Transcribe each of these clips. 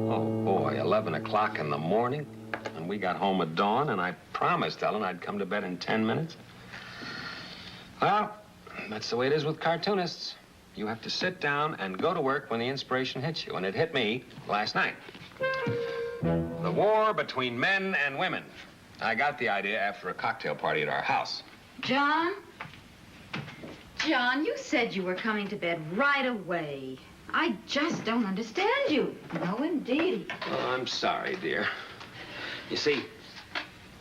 Oh, boy, 11 o'clock in the morning. And we got home at dawn, and I promised Ellen I'd come to bed in 10 minutes. Well, that's the way it is with cartoonists. You have to sit down and go to work when the inspiration hits you, and it hit me last night. The war between men and women. I got the idea after a cocktail party at our house. John? John, you said you were coming to bed right away. I just don't understand you. No, indeed. Oh, I'm sorry, dear. You see,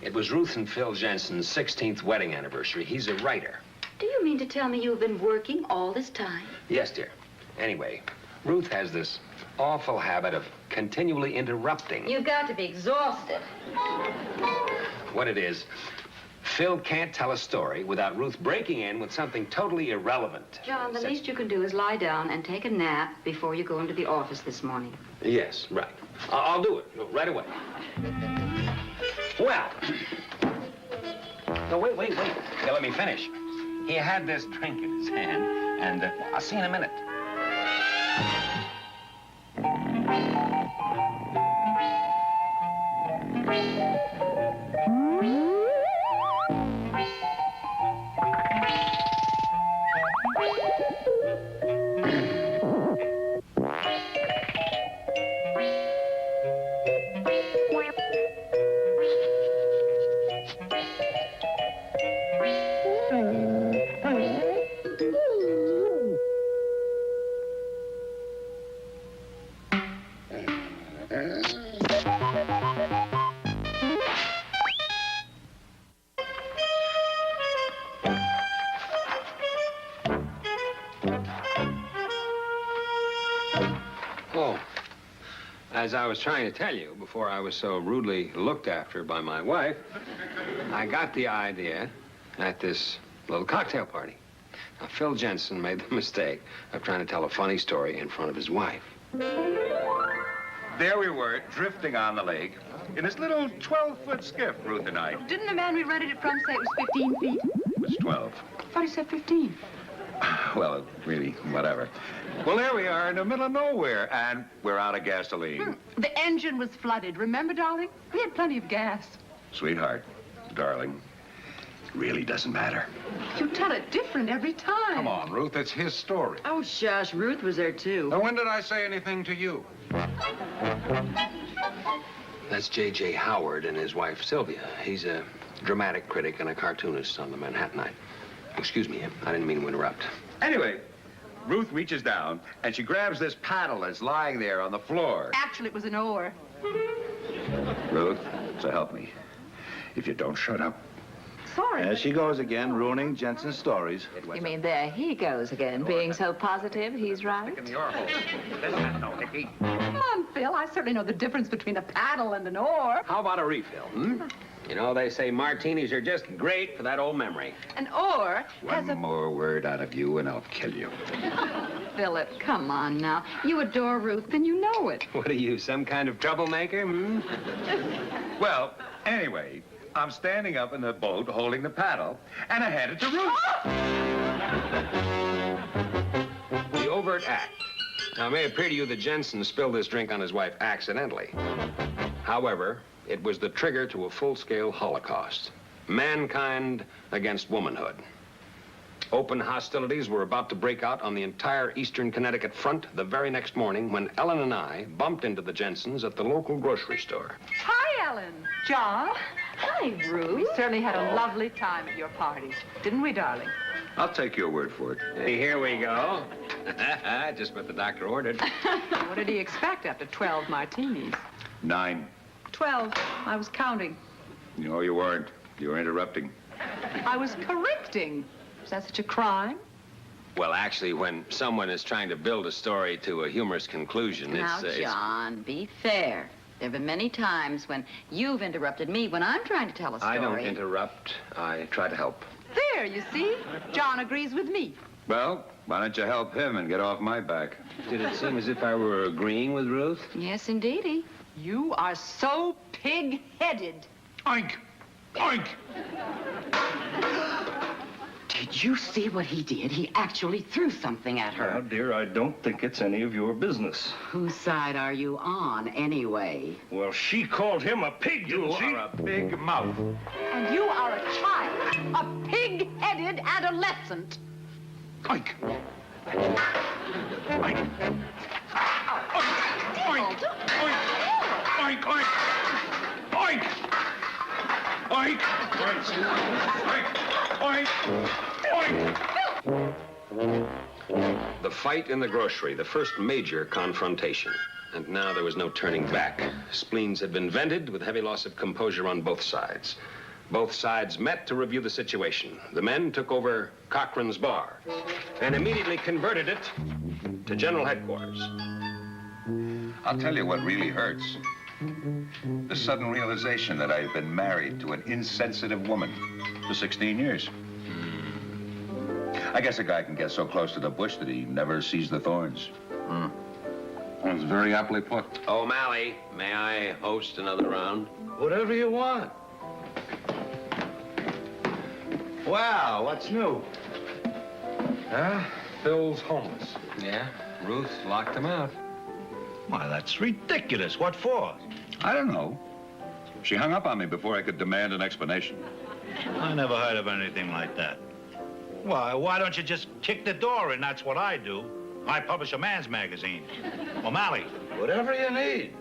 it was Ruth and Phil Jensen's 16th wedding anniversary. He's a writer. Do you mean to tell me you've been working all this time? Yes, dear. Anyway, Ruth has this awful habit of continually interrupting. You've got to be exhausted. What it is, Phil can't tell a story without Ruth breaking in with something totally irrelevant. John, the least you can do is lie down and take a nap before you go into the office this morning. Yes, right. I'll do it right away. Well, no, wait. Yeah, let me finish. He had this drink in his hand, and I'll see you in a minute. As I was trying to tell you before I was so rudely looked after by my wife, I got the idea at this little cocktail party. Now, Phil Jensen made the mistake of trying to tell a funny story in front of his wife. There we were, drifting on the lake in this little 12-foot skiff, Ruth and I. Didn't the man we rented it from say it was 15 feet? It was 12. I thought he said 15. Well, really, whatever. Well, there we are in the middle of nowhere, and we're out of gasoline. The engine was flooded. Remember, darling? We had plenty of gas. Sweetheart, darling, really doesn't matter. You tell it different every time. Come on, Ruth, it's his story. Oh, shush. Ruth was there, too. Now, when did I say anything to you? That's J.J. Howard and his wife, Sylvia. He's a dramatic critic and a cartoonist on the Manhattanite. Excuse me, I didn't mean to interrupt. Anyway, Ruth reaches down, and she grabs this paddle that's lying there on the floor. Actually, it was an oar. Ruth, so help me. If you don't shut up. Sorry. There she goes again, ruining Jensen's stories. You mean there he goes again, being so positive he's right? In the oar hole. No, Hickey. Come on, Phil. I certainly know the difference between a paddle and an oar. How about a refill, You know, they say martinis are just great for that old memory. An oar has One more word out of you, and I'll kill you. Philip, come on now. You adore Ruth, and you know it. What are you, some kind of troublemaker, Well, anyway, I'm standing up in the boat holding the paddle, and I hand it to Ruth. The overt act. Now, it may appear to you that Jensen spilled this drink on his wife accidentally. However, it was the trigger to a full-scale holocaust. Mankind against womanhood. Open hostilities were about to break out on the entire eastern Connecticut front the very next morning when Ellen and I bumped into the Jensens at the local grocery store. Hi, Ellen. John. Hi, Ruth. We certainly had a lovely time at your party, didn't we, darling? I'll take your word for it. Hey, here we go. Just what the doctor ordered. What did he expect after 12 martinis? 9. 12. I was counting. No, you weren't. You were interrupting. I was correcting. Is that such a crime? Well, actually, when someone is trying to build a story to a humorous conclusion, Now, John, be fair. There have been many times when you've interrupted me when I'm trying to tell a story. I don't interrupt. I try to help. There, you see? John agrees with me. Well, why don't you help him and get off my back? Did it seem as if I were agreeing with Ruth? Yes, indeedy. You are so pig-headed. Oink! Oink! Did you see what he did? He actually threw something at her. Now, dear, I don't think it's any of your business. Whose side are you on, anyway? Well, she called him a pig, didn't she? You are a big mouth. And you are a child, a pig-headed adolescent. Oink. Oink. Oink. Oink. Oink. Oink. Oink. Oink. Oink. Oink. The fight in the grocery, the first major confrontation. And now there was no turning back. Spleens had been vented with heavy loss of composure on both sides. Both sides met to review the situation. The men took over Cochran's bar and immediately converted it to General Headquarters. I'll tell you what really hurts. The sudden realization that I've been married to an insensitive woman for 16 years. I guess a guy can get so close to the bush that he never sees the thorns. That's very aptly put. O'Malley, may I host another round? Whatever you want. Wow, what's new? Huh? Phil's homeless. Yeah, Ruth locked him out. Why, that's ridiculous. What for? I don't know. She hung up on me before I could demand an explanation. I never heard of anything like that. Why don't you just kick the door in? That's what I do. I publish a man's magazine. O'Malley. Whatever you need.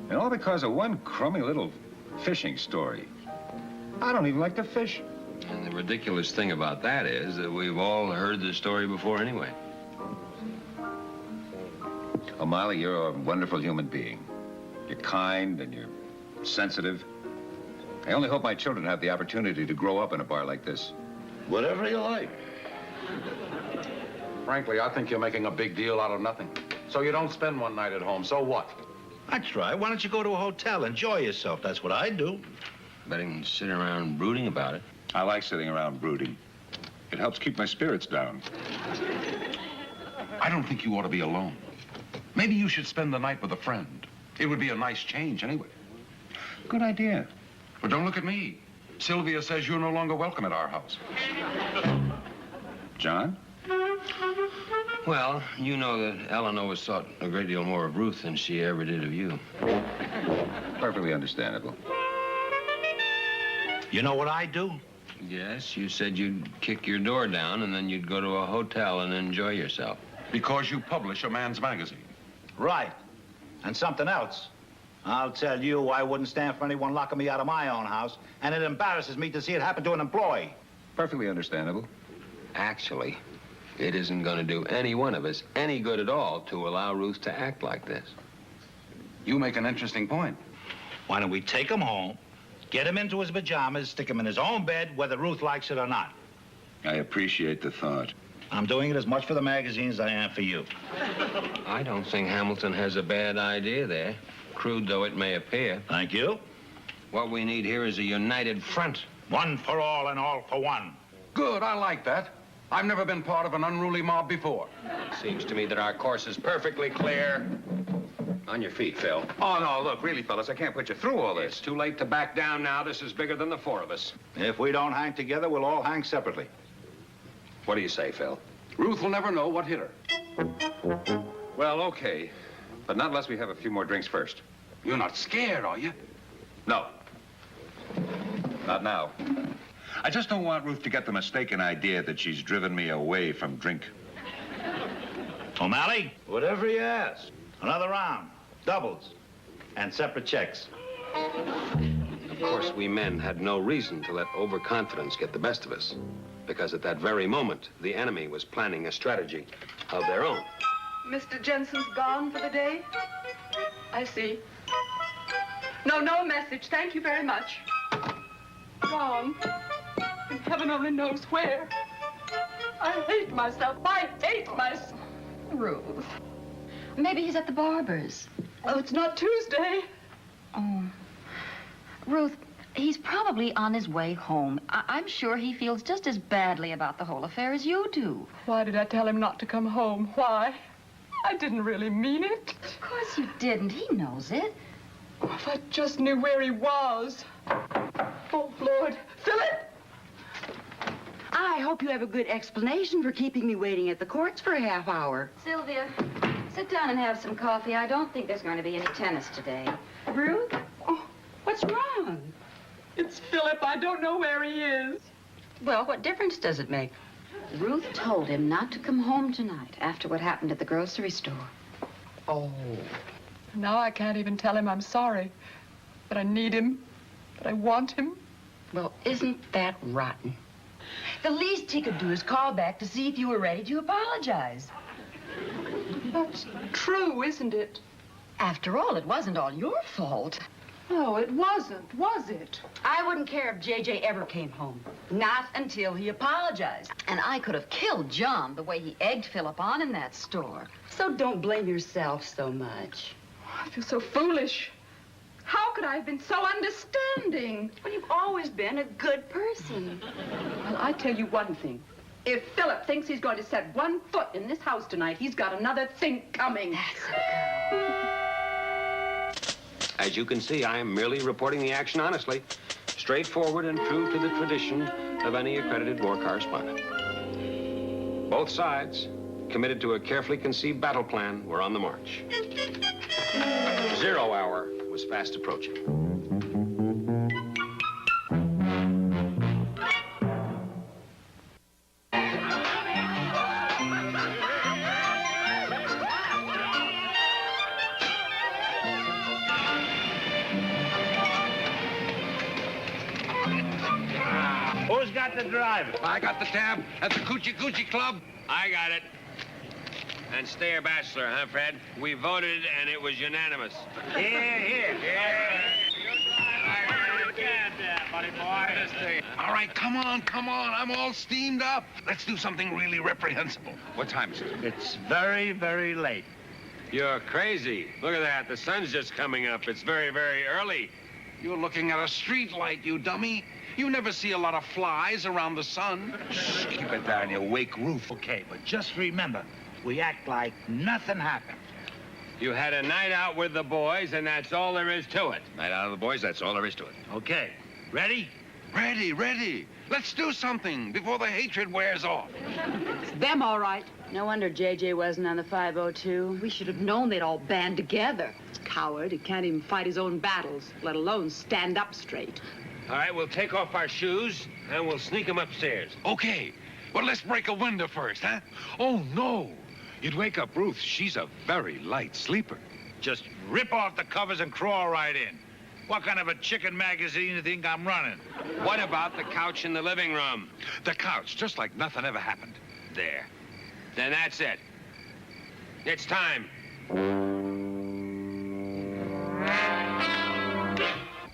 And all because of one crummy little fishing story. I don't even like to fish. And the ridiculous thing about that is that we've all heard the story before anyway. O'Malley, you're a wonderful human being. You're kind and you're sensitive. I only hope my children have the opportunity to grow up in a bar like this. Whatever you like. Frankly, I think you're making a big deal out of nothing. So you don't spend one night at home, so what? That's right. Why don't you go to a hotel? Enjoy yourself. That's what I do. Better than sitting around brooding about it. I like sitting around brooding. It helps keep my spirits down. I don't think you ought to be alone. Maybe you should spend the night with a friend. It would be a nice change anyway. Good idea. But don't look at me. Sylvia says you're no longer welcome at our house. John? Well, you know that Ellen always thought a great deal more of Ruth than she ever did of you. Perfectly understandable. You know what I do? Yes, you said you'd kick your door down and then you'd go to a hotel and enjoy yourself. Because you publish a man's magazine. Right. And something else. I'll tell you, I wouldn't stand for anyone locking me out of my own house, and it embarrasses me to see it happen to an employee. Perfectly understandable. Actually, it isn't going to do any one of us any good at all to allow Ruth to act like this. You make an interesting point. Why don't we take him home, get him into his pajamas, stick him in his own bed, whether Ruth likes it or not? I appreciate the thought. I'm doing it as much for the magazine as I am for you. I don't think Hamilton has a bad idea there, crude though it may appear. Thank you. What we need here is a united front. One for all and all for one. Good, I like that. I've never been part of an unruly mob before. Seems to me that our course is perfectly clear. On your feet, Phil. Oh, no, look, really, fellas, I can't put you through all It's this. too late to back down now. This is bigger than the four of us. If we don't hang together, we'll all hang separately. What do you say, Phil? Ruth will never know what hit her. Well, okay. But not unless we have a few more drinks first. You're not scared, are you? No. Not now. I just don't want Ruth to get the mistaken idea that she's driven me away from drink. O'Malley? Whatever you ask. Another round. Doubles. And separate checks. Of course, we men had no reason to let overconfidence get the best of us. Because at that very moment, the enemy was planning a strategy of their own. Mr. Jensen's gone for the day? I see. No message. Thank you very much. Gone. And heaven only knows where. I hate myself. I hate myself. Ruth. Maybe he's at the barber's. Oh, it's not Tuesday. Oh. Ruth, he's probably on his way home. I'm sure he feels just as badly about the whole affair as you do. Why did I tell him not to come home? Why? I didn't really mean it. Of course you didn't. He knows it. Oh, if I just knew where he was. Oh, Lord. Philip! I hope you have a good explanation for keeping me waiting at the courts for a half hour. Sylvia, sit down and have some coffee. I don't think there's going to be any tennis today. Ruth? Oh, what's wrong? It's Philip. I don't know where he is. Well, what difference does it make? Ruth told him not to come home tonight after what happened at the grocery store. Oh. Now I can't even tell him I'm sorry. That I need him. That I want him. Well, isn't that rotten? The least he could do is call back to see if you were ready to apologize. That's true, isn't it? After all, it wasn't all your fault. No, it wasn't, was it? I wouldn't care if JJ ever came home. Not until he apologized. And I could have killed John the way he egged Philip on in that store. So don't blame yourself so much. I feel so foolish. How could I have been so understanding? Well, you've always been a good person. Well, I tell you one thing. If Philip thinks he's going to set one foot in this house tonight, he's got another think coming. That's a girl. As you can see, I am merely reporting the action honestly, straightforward and true to the tradition of any accredited war correspondent. Both sides, committed to a carefully conceived battle plan, were on the march. 0 hour was fast approaching. Who's got the driver? I got the tab at the Coochie Coochie Club. I got it. And stay a bachelor, huh, Fred? We voted, and it was unanimous. Here. All right, come on. I'm all steamed up. Let's do something really reprehensible. What time is it? It's very, very late. You're crazy. Look at that. The sun's just coming up. It's very, very early. You're looking at a street light, you dummy. You never see a lot of flies around the sun. Shh, keep it down, you wake roof. Okay, but just remember, we act like nothing happened. You had a night out with the boys, and that's all there is to it. Night out of the boys, that's all there is to it. Okay, ready? Ready. Let's do something before the hatred wears off. It's them, all right. No wonder JJ wasn't on the 502. We should have known they'd all band together. Coward, he can't even fight his own battles, let alone stand up straight. All right, we'll take off our shoes, and we'll sneak them upstairs. Okay, but let's break a window first, huh? Oh, no. You'd wake up Ruth. She's a very light sleeper. Just rip off the covers and crawl right in. What kind of a chicken magazine do you think I'm running? What about the couch in the living room? The couch, just like nothing ever happened. There. Then that's it. It's time.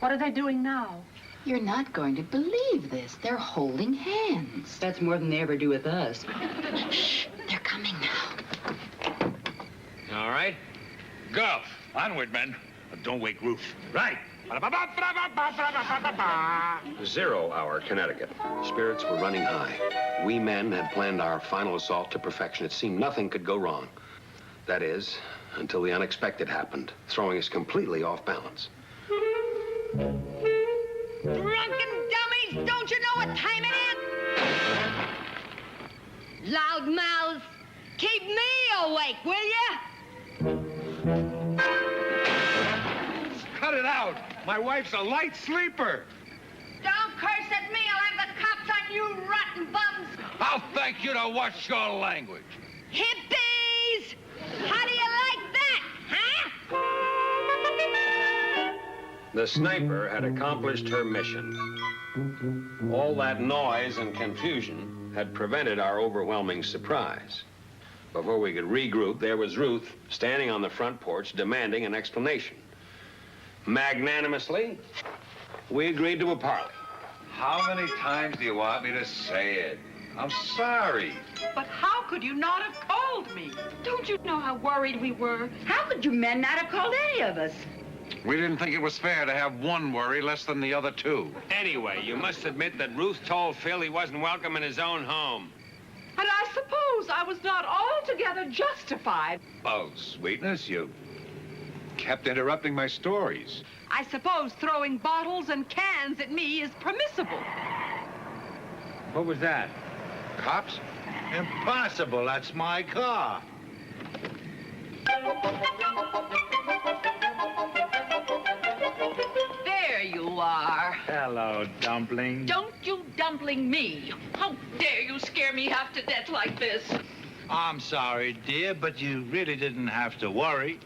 What are they doing now? You're not going to believe this. They're holding hands. That's more than they ever do with us. Shh, they're coming now. All right. Go. Onward, men. Don't wake Ruth. Right. 0 hour, Connecticut. Spirits were running high. We men had planned our final assault to perfection. It seemed nothing could go wrong. That is, until the unexpected happened, throwing us completely off balance. Drunken dummies, don't you know what time it is? Loud mouths, keep me awake, will you? Cut it out. My wife's a light sleeper. Don't curse at me, I'll have the cops on you rotten bums. I'll thank you to watch your language. Hippies! How do you like that, huh? The sniper had accomplished her mission. All that noise and confusion had prevented our overwhelming surprise. Before we could regroup, there was Ruth standing on the front porch demanding an explanation. Magnanimously, we agreed to a parley. How many times do you want me to say it? I'm sorry. But how could you not have called me? Don't you know how worried we were? How could you men not have called any of us? We didn't think it was fair to have one worry less than the other two. Anyway, you must admit that Ruth told Phil he wasn't welcome in his own home. And I suppose I was not altogether justified. Oh, sweetness, you kept interrupting my stories. I suppose throwing bottles and cans at me is permissible. What was that? Cops? Impossible. That's my car. There you are. Hello, dumpling. Don't you dumpling me. How dare you scare me half to death like this? I'm sorry, dear, but you really didn't have to worry.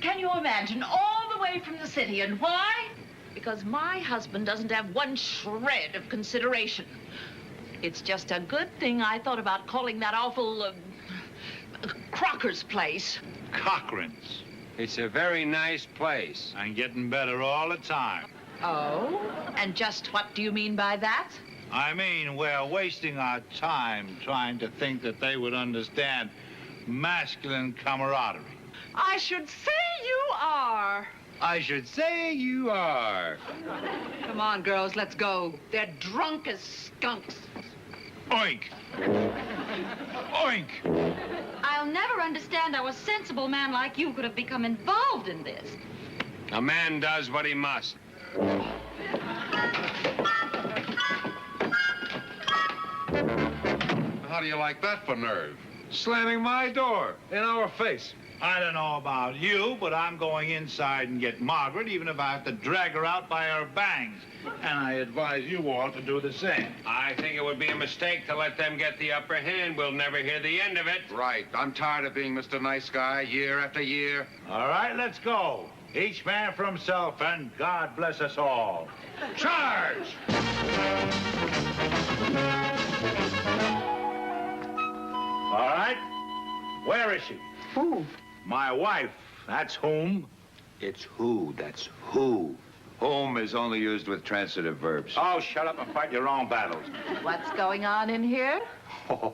Can you imagine all the way from the city, and why? Because my husband doesn't have one shred of consideration. It's just a good thing I thought about calling that awful Crocker's place. Cochran's. It's a very nice place. And getting better all the time. Oh? And just what do you mean by that? I mean, we're wasting our time trying to think that they would understand masculine camaraderie. I should say you are. I should say you are. Come on, girls, let's go. They're drunk as skunks. Oink! Oink! I'll never understand how a sensible man like you could have become involved in this. A man does what he must. How do you like that for nerve? Slamming my door in our face. I don't know about you, but I'm going inside and get Margaret, even if I have to drag her out by her bangs. And I advise you all to do the same. I think it would be a mistake to let them get the upper hand. We'll never hear the end of it. Right. I'm tired of being Mr. Nice Guy year after year. All right, let's go. Each man for himself, and God bless us all. Charge! All right? Where is she? Who? My wife. That's whom. It's who, that's who. Whom is only used with transitive verbs. Oh, shut up and fight your own battles. What's going on in here? Oh,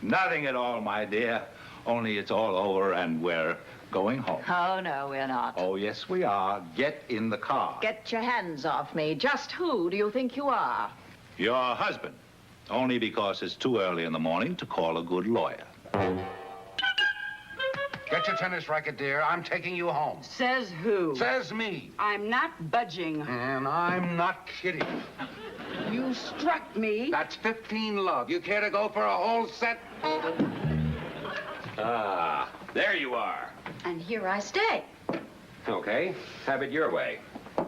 nothing at all, my dear. Only it's all over and we're going home. Oh, no, we're not. Oh, yes, we are. Get in the car. Get your hands off me. Just who do you think you are? Your husband. Only because it's too early in the morning to call a good lawyer. Get your tennis racket, dear. I'm taking you home. Says who? Says me. I'm not budging. And I'm not kidding. You struck me. That's 15 love. You care to go for a whole set? Ah, there you are. And here I stay. Okay, have it your way.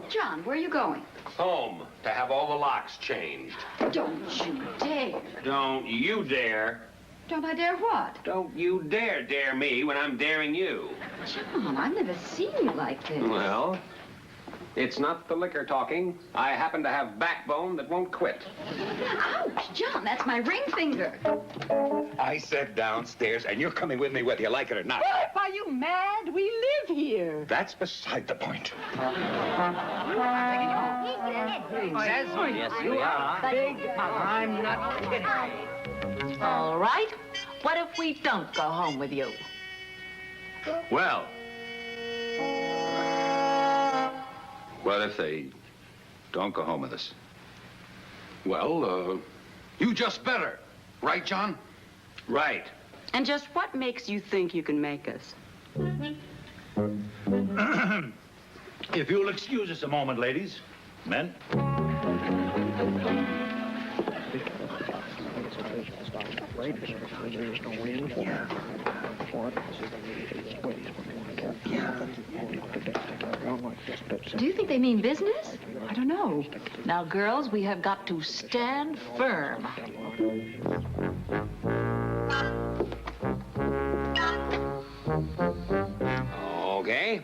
John, where are you going? Home, to have all the locks changed. Don't you dare. Don't you dare. Don't I dare what? Don't you dare me when I'm daring you. John, I've never seen you like this. Well, it's not the liquor talking. I happen to have backbone that won't quit. Ouch, John, that's my ring finger. I said downstairs, and you're coming with me whether you like it or not. Philip, are you mad? We live here. That's beside the point. Yes, you are. Big, I'm not kidding. All right. What if we don't go home with you? Well. What if they don't go home with us? Well, you just better. Right, John? Right. And just what makes you think you can make us? If you'll excuse us a moment, ladies. Men. Do you think they mean business? I don't know. Now, girls, we have got to stand firm. Okay.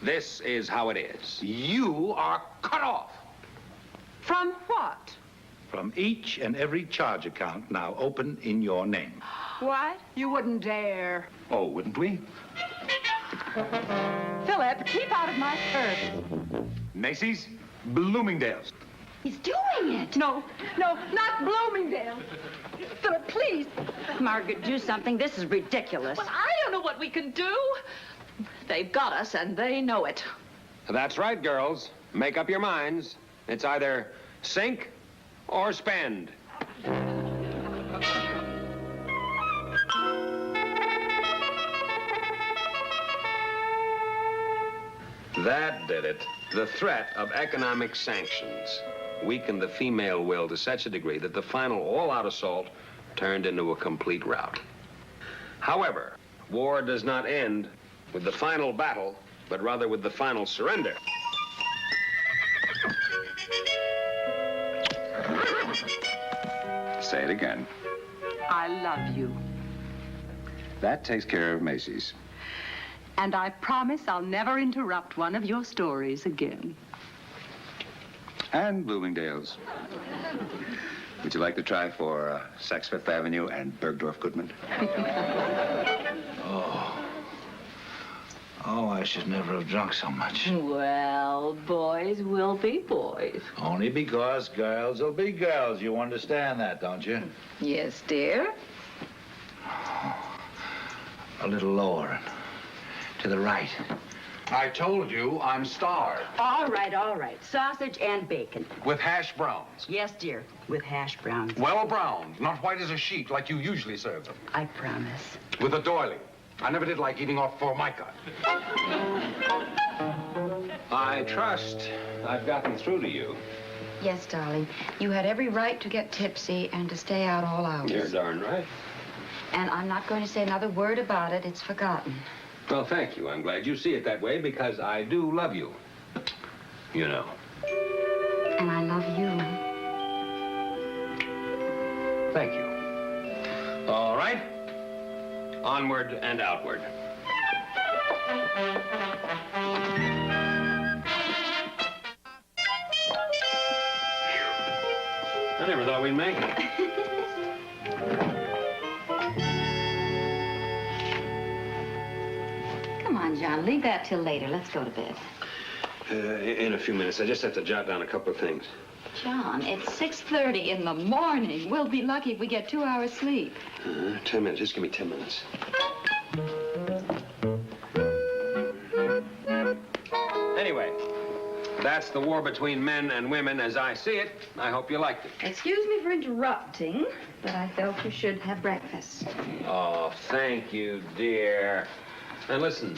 This is how it is. You are cut off. From what? From each and every charge account now open in your name. What? You wouldn't dare. Oh, wouldn't we? Philip, keep out of my purse. Macy's, Bloomingdale's. He's doing it. No, not Bloomingdale. Philip, please. Margaret, do something. This is ridiculous. Well, I don't know what we can do. They've got us, and they know it. That's right, girls. Make up your minds. It's either sink or spend. That did it. The threat of economic sanctions. weakened the female will to such a degree that the final all-out assault turned into a complete rout. However, war does not end with the final battle, but rather with the final surrender. Say it again. I love you. That takes care of Macy's. And I promise I'll never interrupt one of your stories again. And Bloomingdale's. Would you like to try for Saks Fifth Avenue and Bergdorf Goodman? Oh, I should never have drunk so much. Well, boys will be boys. Only because girls will be girls. You understand that, don't you? Yes, dear. A little lower. To the right. I told you I'm starved. All right, all right. Sausage and bacon. With hash browns. Yes, dear, with hash browns. Well browned, not white as a sheet like you usually serve them. I promise. With a doily. I never did like eating off formica. I trust I've gotten through to you. Yes, darling. You had every right to get tipsy and to stay out all hours. You're darn right. And I'm not going to say another word about it. It's forgotten. Well, thank you. I'm glad you see it that way because I do love you. You know. And I love you. Thank you. All right. Onward and outward. I never thought we'd make it. Come on, John. Leave that till later. Let's go to bed. In a few minutes. I just have to jot down a couple of things. John, it's 6:30 in the morning. We'll be lucky if we get 2 hours sleep. 10 minutes. Just give me 10 minutes. Anyway, that's the war between men and women as I see it. I hope you liked it. Excuse me for interrupting, but I felt you should have breakfast. Oh, thank you, dear. And listen,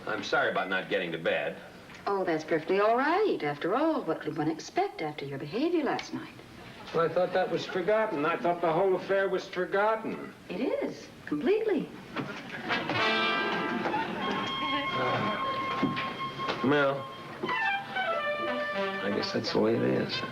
I'm sorry about not getting to bed. Oh, that's perfectly all right. After all, what could one expect after your behavior last night? Well, I thought that was forgotten. I thought the whole affair was forgotten. It is, completely. Well, I guess that's the way it is.